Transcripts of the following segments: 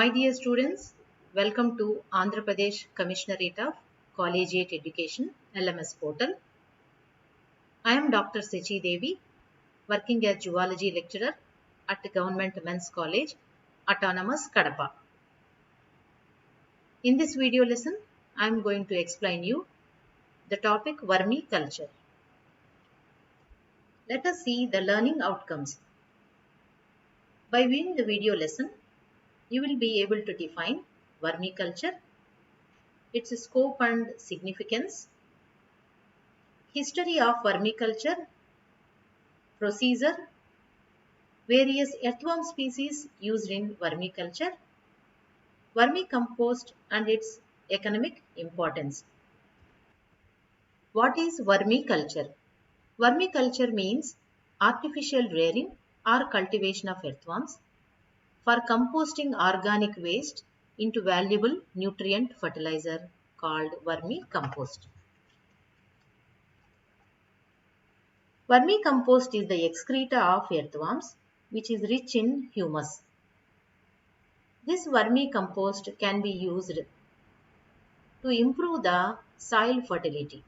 My dear students, welcome to Andhra Pradesh Commissionerate of Collegiate Education LMS portal. I am Dr. Sechi Devi, working as Zoology lecturer at Government Men's College, Autonomous, Kadapa. In this video lesson, I am going to explain you the topic Vermiculture. Let us see the learning outcomes. By viewing the video lesson, you will be able to define vermiculture, its scope and significance, history of vermiculture, procedure, various earthworm species used in vermiculture, vermicompost and its economic importance. What is vermiculture? Vermiculture means artificial rearing or cultivation of earthworms for composting organic waste into valuable nutrient fertilizer called vermicompost. Vermicompost is the excreta of earthworms which is rich in humus. This vermicompost can be used to improve the soil fertility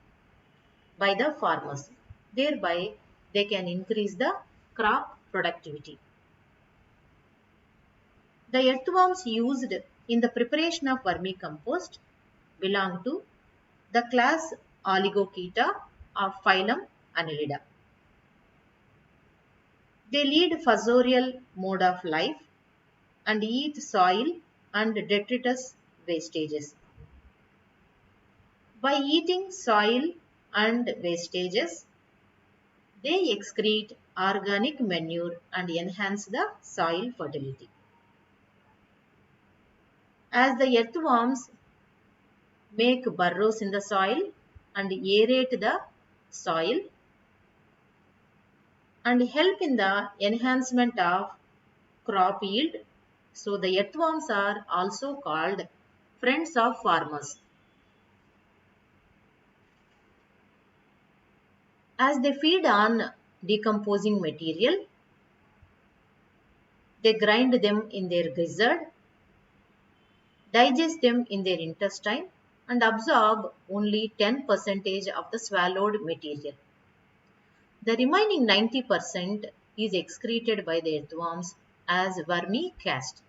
by the farmers. Thereby, they can increase the crop productivity. The earthworms used in the preparation of vermicompost belong to the class Oligochaeta of phylum Annelida. They lead fossorial mode of life and eat soil and detritus wastages. By eating soil and wastages, they excrete organic manure and enhance the soil fertility. As the earthworms make burrows in the soil and aerate the soil and help in the enhancement of crop yield, so the earthworms are also called friends of farmers. As they feed on decomposing material, they grind them in their gizzard, digest them in their intestine and absorb only 10% of the swallowed material. The remaining 90% is excreted by the earthworms as vermicast.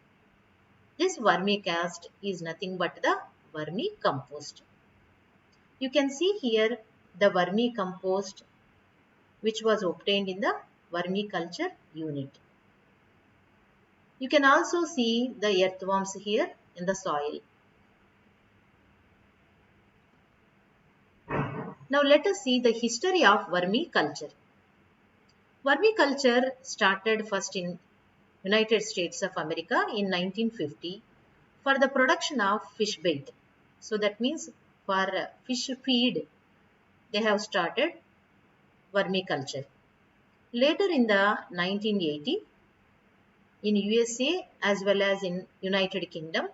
This vermicast is nothing but the vermicompost. You can see here the vermicompost which was obtained in the vermiculture unit. You can also see the earthworms here in the soil. Now let us see the history of vermiculture. Vermiculture started first in United States of America in 1950 for the production of fish bait. So that means for fish feed they have started vermiculture. Later in the 1980 in USA as well as in United Kingdom,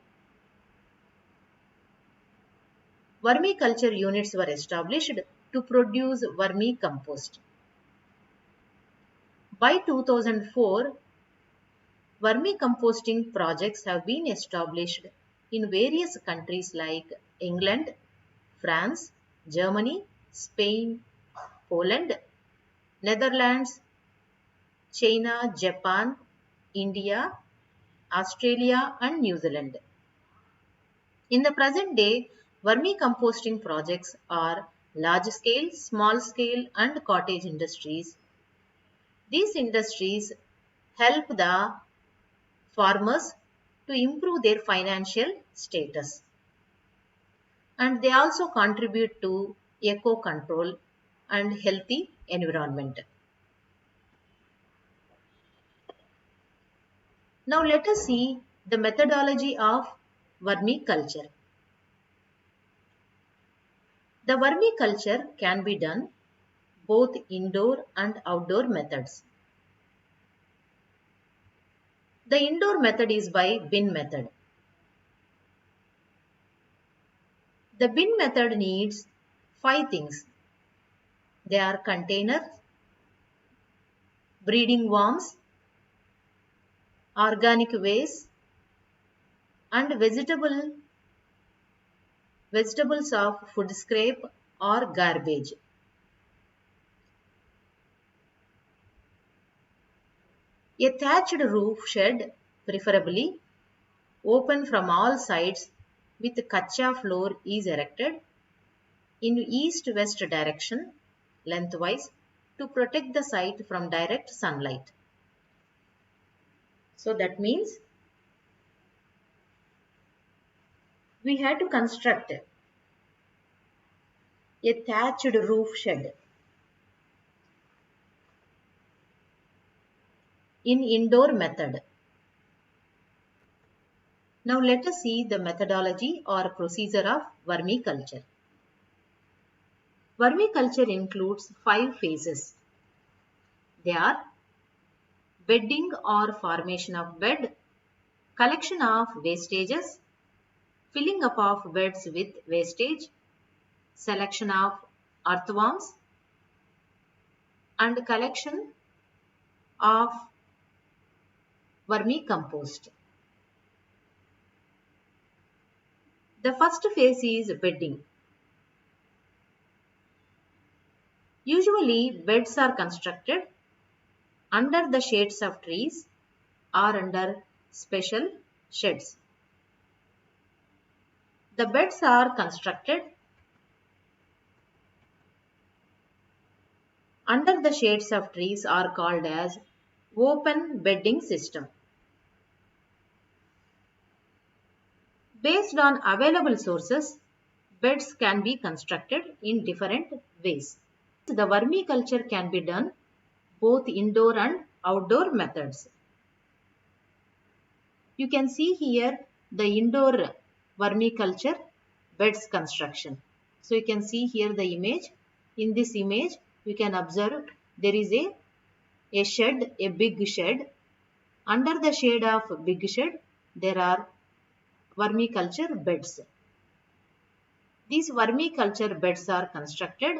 vermiculture units were established to produce vermicompost. By 2004, vermicomposting projects have been established in various countries like England, France, Germany, Spain, Poland, Netherlands, China, Japan, India, Australia and New Zealand. In the present day, vermicomposting projects are large scale, small scale and cottage industries. These industries help the farmers to improve their financial status. And they also contribute to eco control and healthy environment. Now let us see the methodology of vermiculture. The vermiculture can be done both indoor and outdoor methods. The indoor method is by bin method. The bin method needs 5 things. They are container, breeding worms, organic waste, and vegetables of food scrape or garbage. A thatched roof shed, preferably open from all sides with kacha floor, is erected in east-west direction lengthwise to protect the site from direct sunlight. So that means we had to construct a thatched roof shed in indoor method. Now let us see the methodology or procedure of vermiculture. Vermiculture includes 5 phases. They are bedding or formation of bed, collection of wastages, filling up of beds with wastage, selection of earthworms, and collection of vermicompost. The first phase is bedding. Usually beds are constructed under the shades of trees or under special sheds. The beds are constructed under the shades of trees are called as open bedding system. Based on available sources, beds can be constructed in different ways. The vermiculture can be done both indoor and outdoor methods. You can see here the indoor vermiculture beds construction. So you can see here the image. In this image, you can observe there is a shed, a big shed. Under the shade of big shed, there are vermiculture beds. These vermiculture beds are constructed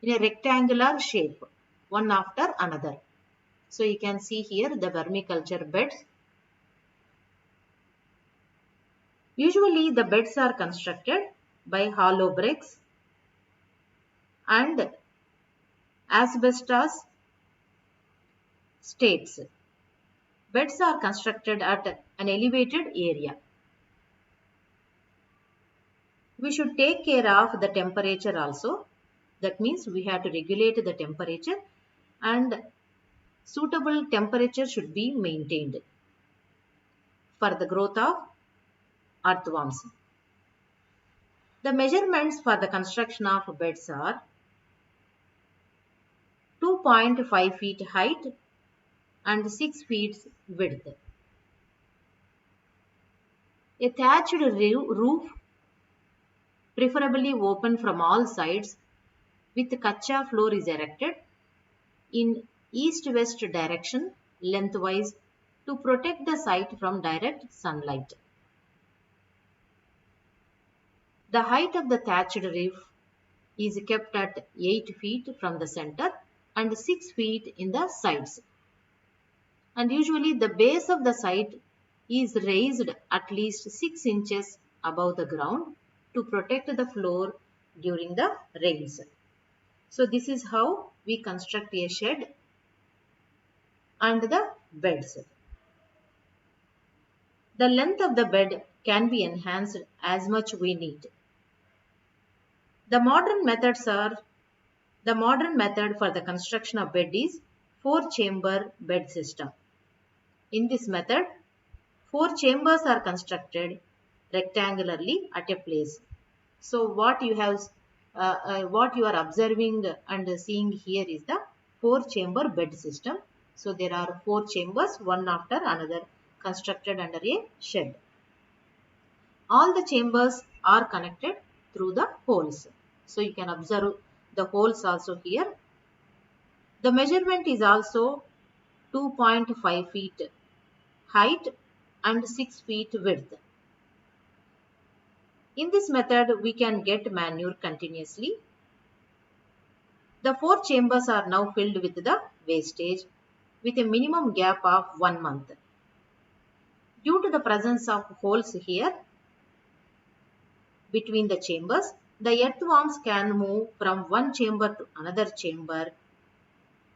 in a rectangular shape, one after another. So you can see here the vermiculture beds. Usually the beds are constructed by hollow bricks and asbestos states. Beds are constructed at an elevated area. We should take care of the temperature also. That means we have to regulate the temperature and suitable temperature should be maintained for the growth of earthworms. The measurements for the construction of beds are 2.5 feet height and 6 feet width. A thatched roof, preferably open from all sides, with kacha floor is erected in east-west direction lengthwise to protect the site from direct sunlight. The height of the thatched roof is kept at 8 feet from the center and 6 feet in the sides. And usually the base of the site is raised at least 6 inches above the ground to protect the floor during the rains. So this is how we construct a shed and the beds. The length of the bed can be enhanced as much we need. The modern method for the construction of bed is 4-chamber bed system. In this method, 4 chambers are constructed rectangularly at a place. So what you are observing and seeing here is the 4-chamber bed system. So there are 4 chambers, one after another, constructed under a shed. All the chambers are connected through the holes. So you can observe the holes also here. The measurement is also 2.5 feet height and 6 feet width. In this method, we can get manure continuously. The 4 chambers are now filled with the wastage with a minimum gap of 1 month. Due to the presence of holes here between the chambers, the earthworms can move from one chamber to another chamber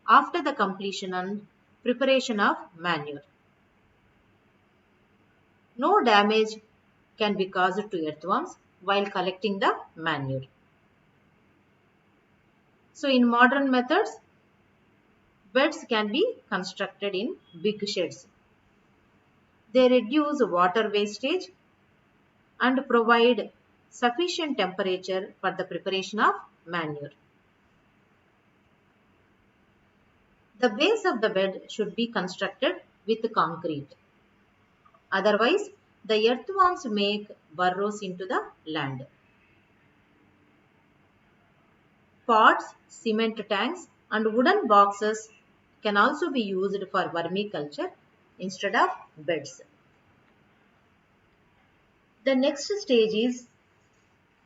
after the completion and preparation of manure. No damage can be caused to earthworms while collecting the manure. So in modern methods, beds can be constructed in big sheds. They reduce water wastage and provide sufficient temperature for the preparation of manure. The base of the bed should be constructed with concrete. Otherwise, the earthworms make burrows into the land. Pots, cement tanks, and wooden boxes can also be used for vermiculture instead of beds. The next stage is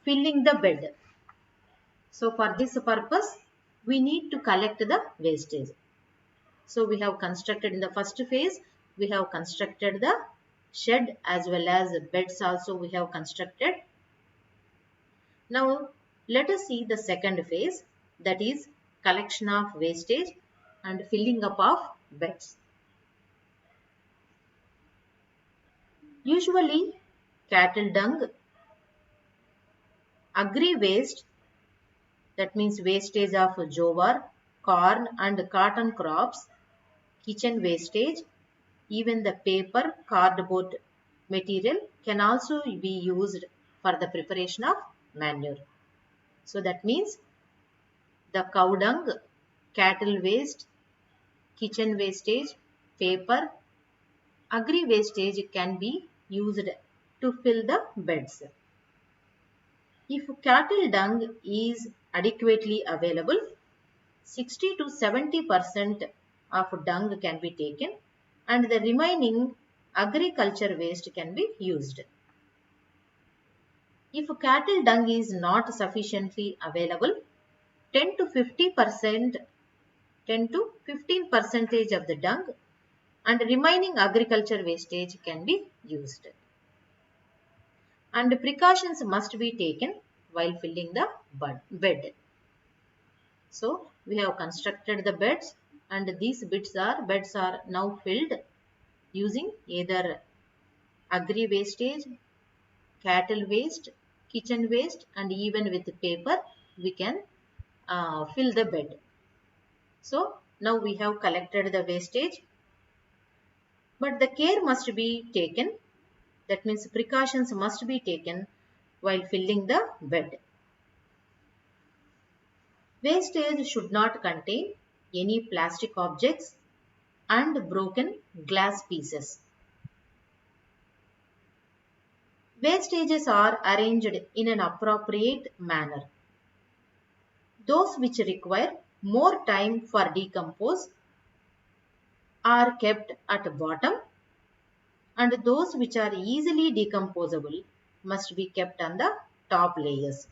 filling the bed. So for this purpose, we need to collect the wastage. So we have constructed in the first phase, we have constructed the shed as well as beds also we have constructed. Now let us see the second phase, that is collection of wastage and filling up of beds. Usually cattle dung, agri waste, that means wastage of jowar, corn and cotton crops, kitchen wastage, even the paper, cardboard material can also be used for the preparation of manure. So that means the cow dung, cattle waste, kitchen wastage, paper, agri wastage can be used to fill the beds. If cattle dung is adequately available, 60 to 70% of dung can be taken and the remaining agriculture waste can be used. If cattle dung is not sufficiently available, 10 to 50%, 10 to 15 percentage of the dung and remaining agriculture wastage can be used. And precautions must be taken while filling the bed. So we have constructed the beds and these beds are now filled using either agri wastage, cattle waste, kitchen waste and even with paper we can fill the bed. So now we have collected the wastage, but the care must be taken, that means precautions must be taken while filling the bed. Wastage should not contain any plastic objects and broken glass pieces. Wastages are arranged in an appropriate manner. Those which require more time for decompose are kept at the bottom and those which are easily decomposable must be kept on the top layers.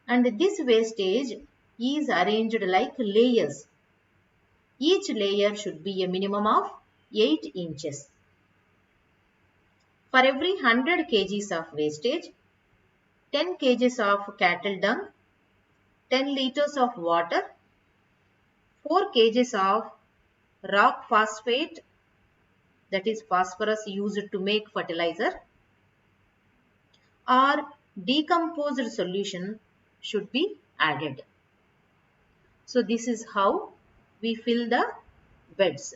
And this wastage is arranged like layers. Each layer should be a minimum of 8 inches. For every 100 kgs of wastage, 10 kgs of cattle dung, 10 liters of water, 4 kgs of rock phosphate, that is phosphorus used to make fertilizer, or decomposed solution should be added. So this is how we fill the beds.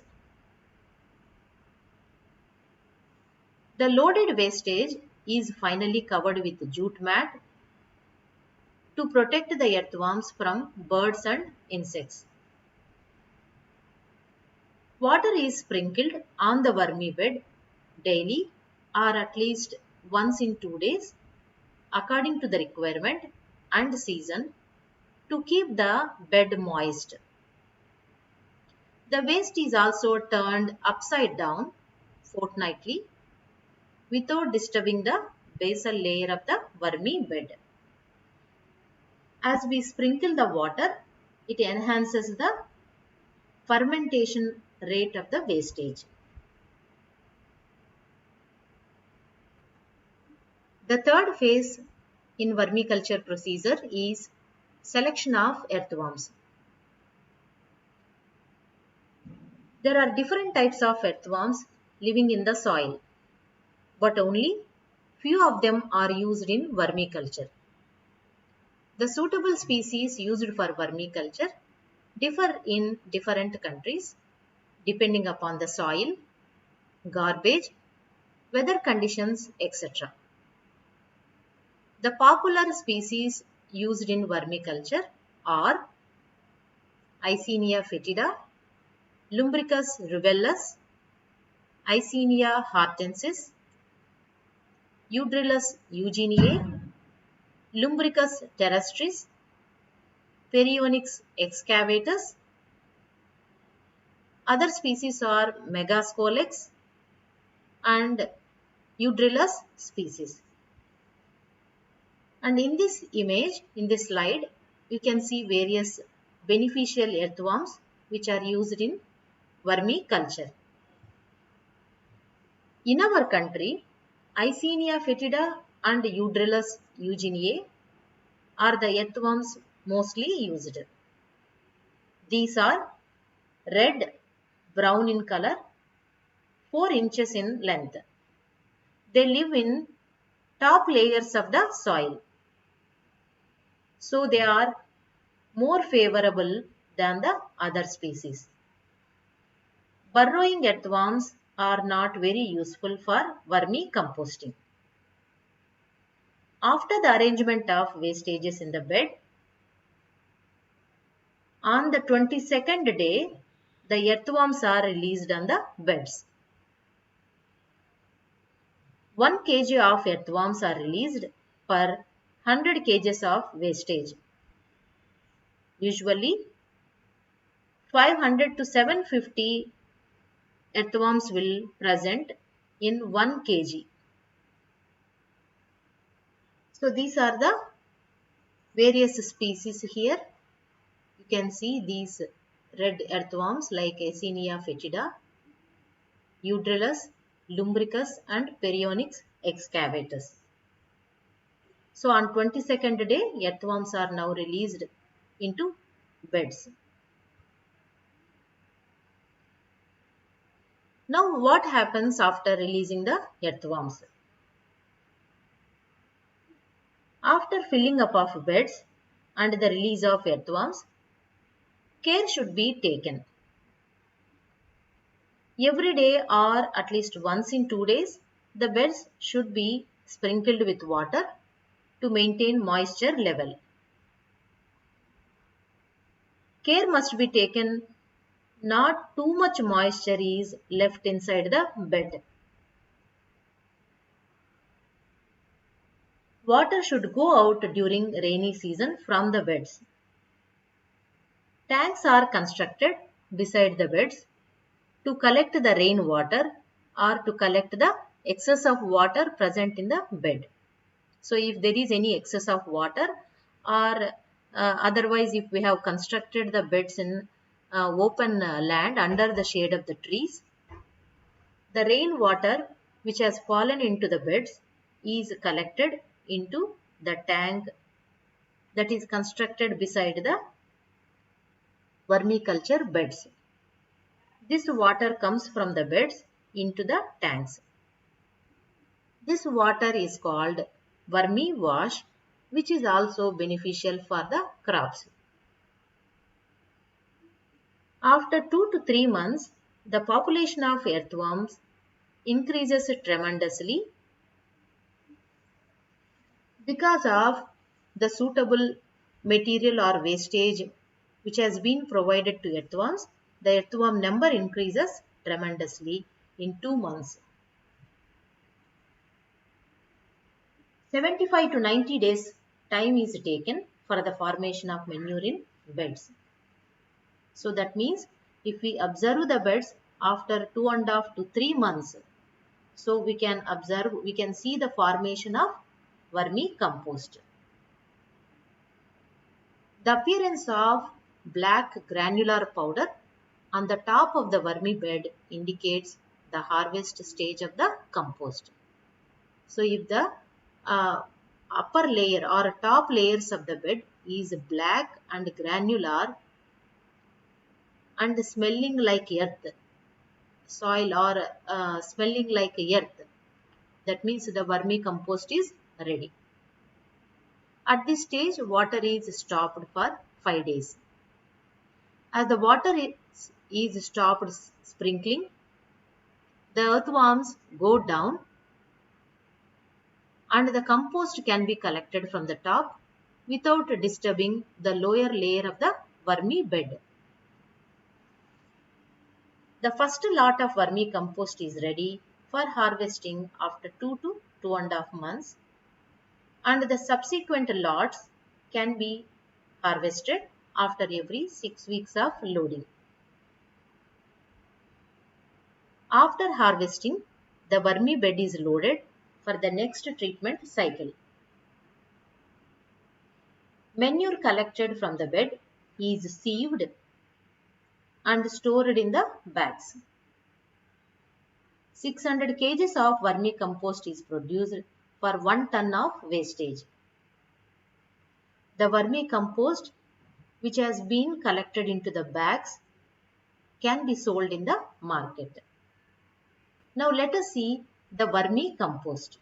The loaded wastage is finally covered with jute mat to protect the earthworms from birds and insects. Water is sprinkled on the wormy bed daily or at least once in 2 days according to the requirement and season to keep the bed moist. The waste is also turned upside down fortnightly without disturbing the basal layer of the wormy bed. As we sprinkle the water, it enhances the fermentation rate of the wastage. The third phase in vermiculture procedure is selection of earthworms. There are different types of earthworms living in the soil, but only few of them are used in vermiculture. The suitable species used for vermiculture differ in different countries depending upon the soil, garbage, weather conditions, etc. The popular species used in vermiculture are Icenia fetida, Lumbricus rubellus, Icenia hortensis, Eudrilus eugeniae, Lumbricus terrestris, Perionyx excavatus. Other species are Megascolex and Eudrilus species. And in this image, in this slide, you can see various beneficial earthworms which are used in vermiculture. In our country, Icenia fetida and Eudrilus eugeniae are the earthworms mostly used. These are red, brown in color, 4 inches in length. They live in top layers of the soil. So they are more favorable than the other species. Burrowing earthworms are not very useful for vermicomposting. After the arrangement of wastages in the bed, on the 22nd day, the earthworms are released on the beds. 1 kg of earthworms are released per 100 kg of wastage. Usually 500 to 750 earthworms will present in 1 kg. So these are the various species here. You can see these red earthworms like Icenia fetida, Eudrilus, Lumbricus and Perionyx excavatus. So on 22nd day, earthworms are now released into beds. Now what happens after releasing the earthworms? After filling up of beds and the release of earthworms, care should be taken. Every day or at least once in 2 days, the beds should be sprinkled with water to maintain moisture level. Care must be taken not too much moisture is left inside the bed. Water should go out during rainy season from the beds. Tanks are constructed beside the beds to collect the rain water or to collect the excess of water present in the bed. So if there is any excess of water or otherwise if we have constructed the beds in open land under the shade of the trees, the rain water which has fallen into the beds is collected into the tank that is constructed beside the vermiculture beds. This water comes from the beds into the tanks. This water is called vermi wash, which is also beneficial for the crops. After 2 to 3 months, the population of earthworms increases tremendously because of the suitable material or wastage which has been provided to earthworms. The earthworm number increases tremendously in 2 months. 75 to 90 days time is taken for the formation of manure in beds. So that means if we observe the beds after 2.5 to 3 months, so we can see the formation of vermicompost. The appearance of black granular powder on the top of the vermi bed indicates the harvest stage of the compost. So if the uh, upper layer or top layers of the bed is black and granular and smelling like earth, soil, or smelling like earth. That means the vermicompost is ready. At this stage, water is stopped for 5 days. As the water is stopped sprinkling, the earthworms go down and the compost can be collected from the top without disturbing the lower layer of the vermi bed. The first lot of vermicompost is ready for harvesting after 2 to 2.5 months, and the subsequent lots can be harvested after every 6 weeks of loading. After harvesting, the vermi bed is loaded for the next treatment cycle. Manure collected from the bed is sieved and stored in the bags. 600 kgs of vermicompost is produced for 1 ton of wastage. The vermicompost which has been collected into the bags can be sold in the market. Now let us see the vermicompost.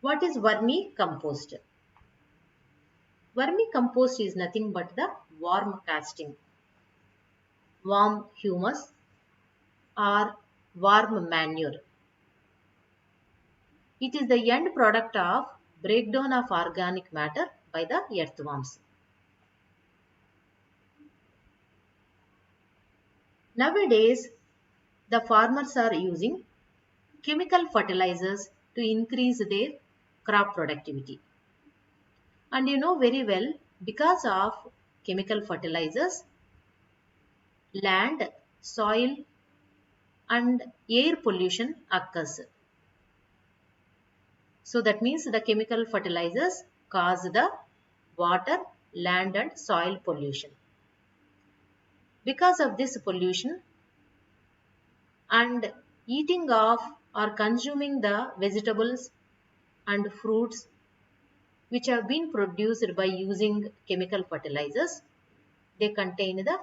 What is vermicompost? Vermicompost is nothing but the warm casting, warm humus, or warm manure. It is the end product of breakdown of organic matter by the earthworms. Nowadays, the farmers are using chemical fertilizers to increase their crop productivity. And you know very well, because of chemical fertilizers, land, soil, and air pollution occurs. So that means the chemical fertilizers cause the water, land, and soil pollution. Because of this pollution and eating of or consuming the vegetables and fruits which have been produced by using chemical fertilizers, they contain the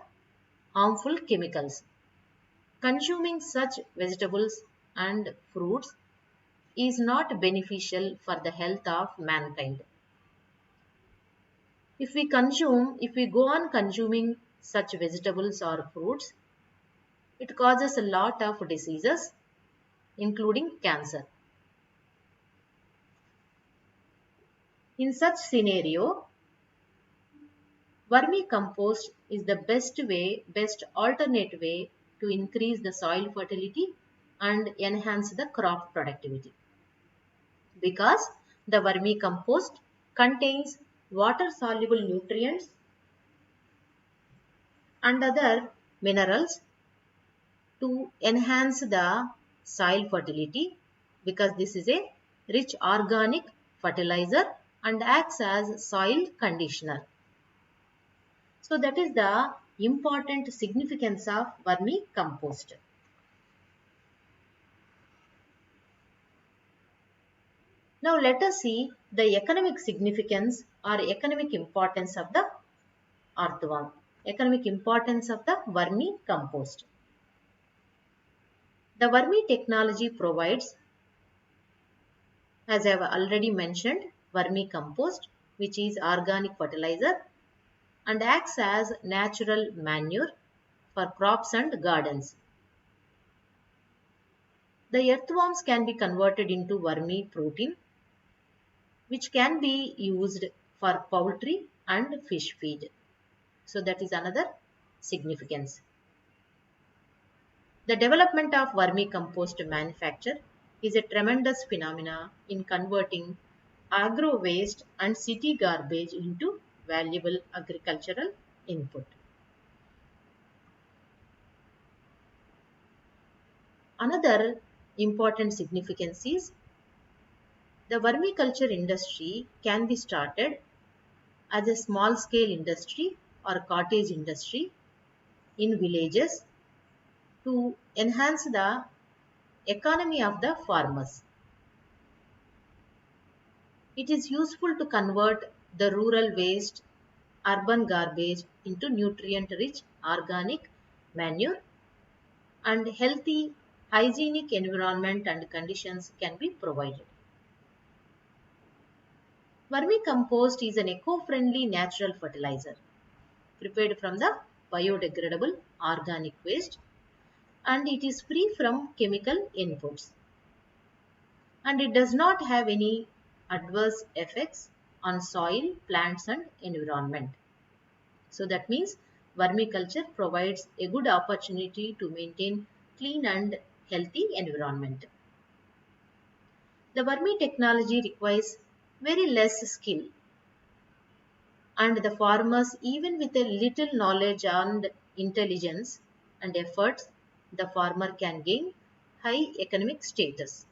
harmful chemicals. Consuming such vegetables and fruits is not beneficial for the health of mankind. If we go on consuming such vegetables or fruits, it causes a lot of diseases, including cancer. In such scenario, vermicompost is the best alternate way to increase the soil fertility and enhance the crop productivity. Because the vermicompost contains water soluble nutrients and other minerals to enhance the soil fertility, because this is a rich organic fertilizer and acts as soil conditioner. So that is the important significance of vermicompost. Now let us see the economic significance or economic importance of the earthworm. Economic importance of the vermicompost. The vermi technology provides, as I have already mentioned, vermicompost, which is organic fertilizer and acts as natural manure for crops and gardens. The earthworms can be converted into vermi protein, which can be used for poultry and fish feed. So that is another significance. The development of vermicompost manufacture is a tremendous phenomena in converting agro waste and city garbage into valuable agricultural input. Another important significance is the vermiculture industry can be started as a small scale industry or cottage industry in villages to enhance the economy of the farmers. It is useful to convert the rural waste, urban garbage into nutrient-rich organic manure, and healthy hygienic environment and conditions can be provided. Vermicompost is an eco-friendly natural fertilizer prepared from the biodegradable organic waste, and it is free from chemical inputs, and it does not have any adverse effects on soil, plants and environment. So that means vermiculture provides a good opportunity to maintain clean and healthy environment. The vermi technology requires very less skill, and the farmers, even with a little knowledge and intelligence and efforts, the farmer can gain high economic status.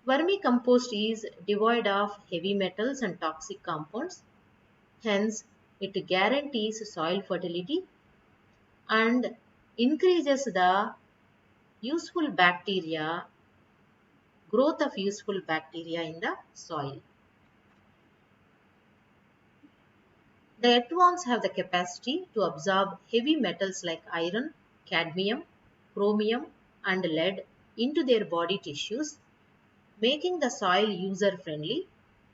Vermicompost is devoid of heavy metals and toxic compounds, hence it guarantees soil fertility and increases the useful bacteria, growth of useful bacteria in the soil. The earthworms have the capacity to absorb heavy metals like iron, cadmium, chromium and lead into their body tissues, making the soil user friendly.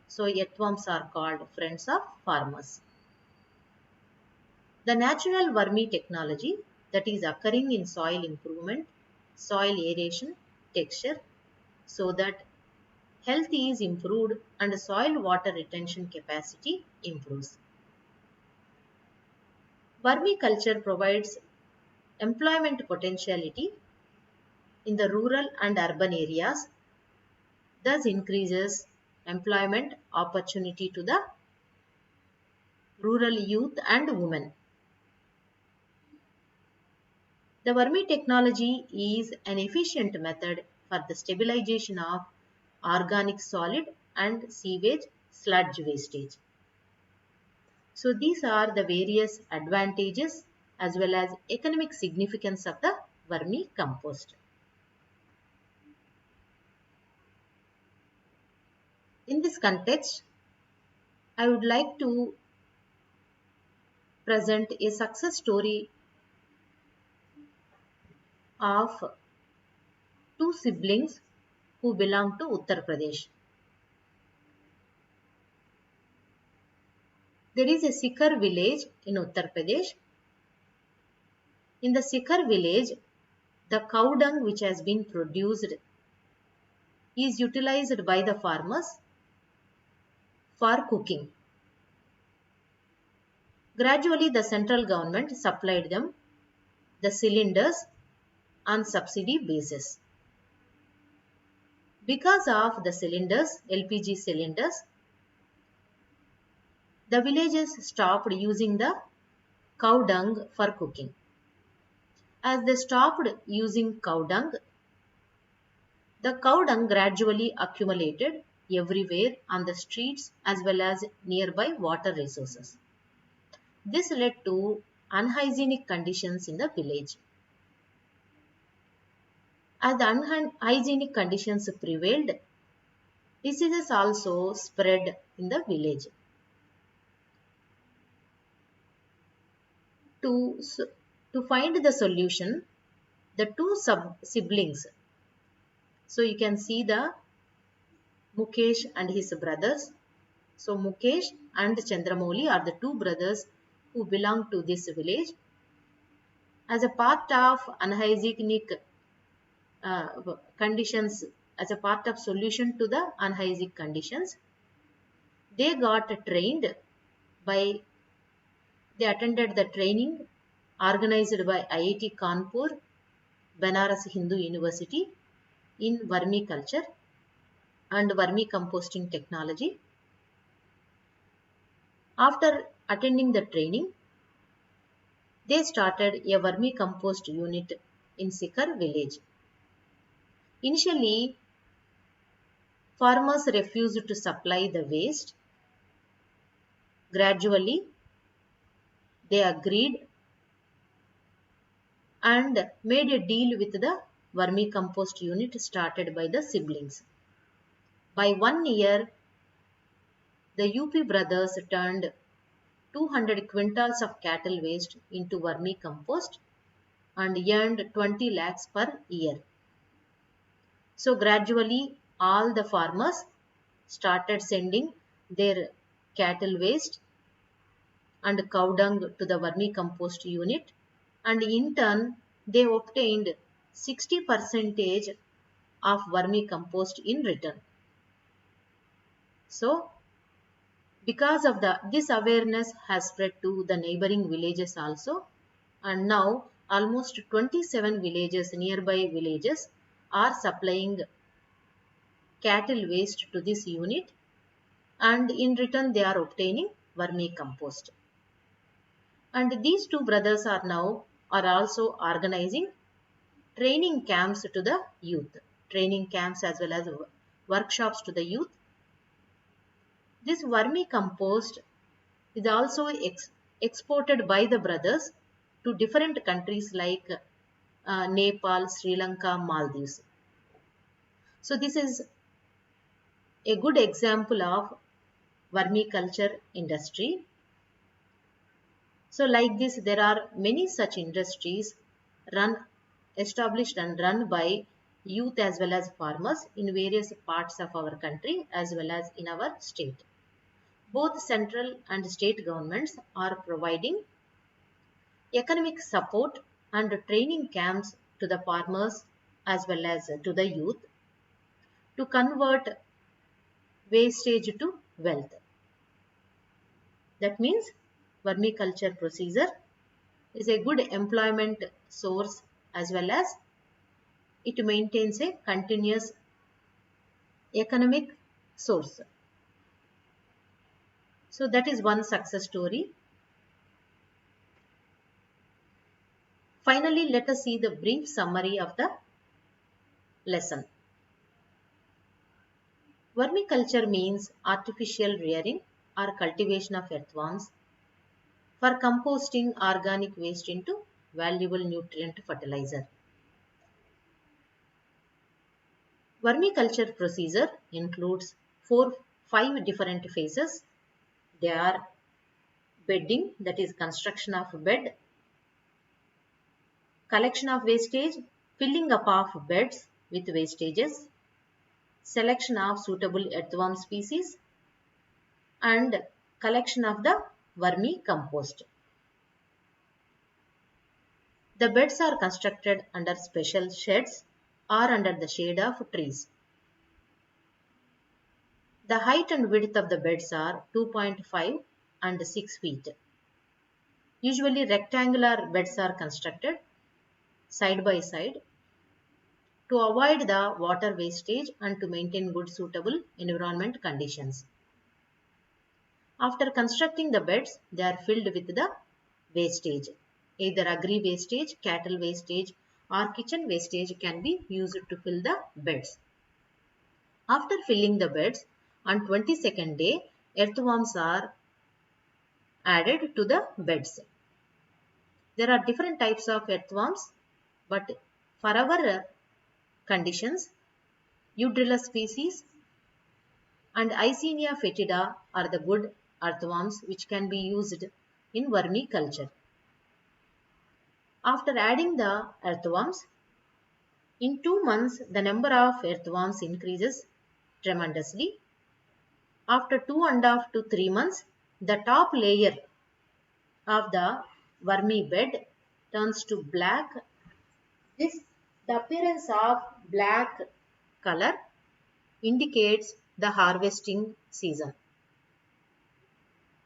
So earthworms are called friends of farmers. The natural vermi technology that is occurring in soil improvement, soil aeration, texture, so that health is improved and soil water retention capacity improves. Vermiculture provides employment potentiality in the rural and urban areas, thus increases employment opportunity to the rural youth and women. The vermi technology is an efficient method for the stabilization of organic solid and sewage sludge wastage. So these are the various advantages as well as economic significance of the vermicompost. In this context, I would like to present a success story of two siblings who belong to Uttar Pradesh. There is a Sikar village in Uttar Pradesh. In the Sikar village, the cow dung which has been produced is utilized by the farmers for cooking. Gradually, the central government supplied them the cylinders on subsidy basis. Because of the cylinders, LPG cylinders, the villages stopped using the cow dung for cooking. As they stopped using cow dung, the cow dung gradually accumulated everywhere on the streets as well as nearby water resources. This led to unhygienic conditions in the village. As the unhygienic conditions prevailed, diseases also spread in the village. To, to find the solution, the two siblings, so you can see the Mukesh and his brothers. So Mukesh and Chandramouli are the two brothers who belong to this village. As a part of unhygienic conditions, as a part of solution to the unhygienic conditions, they got trained by, they attended the training organized by IIT Kanpur, Banaras Hindu University in vermiculture and vermicomposting technology. After attending the training, they started a vermicompost unit in Sikar village. Initially, farmers refused to supply the waste. Gradually, they agreed and made a deal with the vermicompost unit started by the siblings. By 1 year, the UP brothers turned 200 quintals of cattle waste into vermicompost and earned 20 lakhs per year. So gradually all the farmers started sending their cattle waste and cow dung to the vermicompost unit, and in turn they obtained 60% of vermicompost in return. So because of this awareness has spread to the neighboring villages also, and now almost 27 villages, nearby villages, are supplying cattle waste to this unit, and in return they are obtaining vermicompost. And these two brothers are also organizing training camps to the youth, training camps as well as workshops to the youth. This vermicompost is also exported by the brothers to different countries like Nepal, Sri Lanka, Maldives. So this is a good example of vermiculture industry. So like this, there are many such industries established and run by youth as well as farmers in various parts of our country as well as in our state. Both central and state governments are providing economic support and training camps to the farmers as well as to the youth to convert wastage to wealth. That means vermiculture procedure is a good employment source as well as it maintains a continuous economic source. So that is one success story. Finally, let us see the brief summary of the lesson. Vermiculture means artificial rearing or cultivation of earthworms for composting organic waste into valuable nutrient fertilizer. Vermiculture procedure includes 5 different phases. They are bedding, that is construction of bed, collection of wastage, filling up of beds with wastages, selection of suitable earthworm species, and collection of the vermicompost. The beds are constructed under special sheds or under the shade of trees. The height and width of the beds are 2.5 and 6 feet. Usually rectangular beds are constructed side by side to avoid the water wastage and to maintain good suitable environment conditions. After constructing the beds, they are filled with the wastage. Either agri wastage, cattle wastage or kitchen wastage can be used to fill the beds. After filling the beds, on 22nd day, earthworms are added to the beds. There are different types of earthworms, but for our conditions, Eudrilla species and Icenia fetida are the good earthworms which can be used in vermiculture. After adding the earthworms, in 2 months the number of earthworms increases tremendously. After 2.5 to 3 months, the top layer of the vermi bed turns to black. The appearance of black color indicates the harvesting season.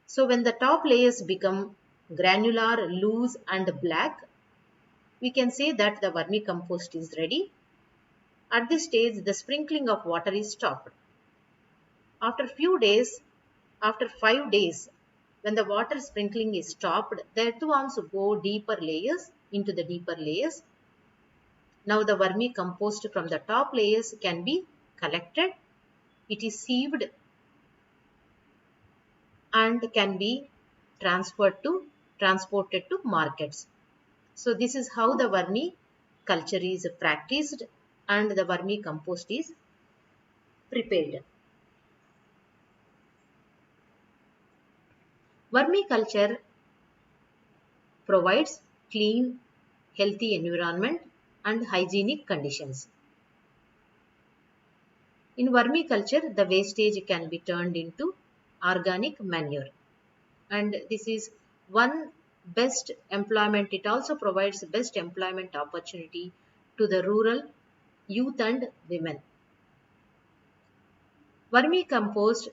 So when the top layers become granular, loose and black, we can say that the vermicompost is ready. At this stage, the sprinkling of water is stopped. After 5 days, when the water sprinkling is stopped, the earthworms go into the deeper layers. Now the vermicompost from the top layers can be collected. It is sieved and can be transported to markets. So this is how the vermiculture is practiced and the vermicompost is prepared. Vermiculture provides clean, healthy environment and hygienic conditions. In vermiculture, the wastage can be turned into organic manure, and this is one best employment. It also provides best employment opportunity to the rural youth and women. Vermicompost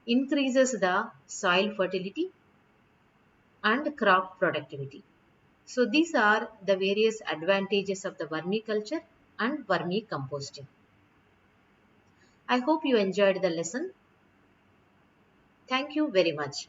increases the soil fertility and crop productivity. So these are the various advantages of the vermiculture and vermicomposting. I hope you enjoyed the lesson. Thank you very much.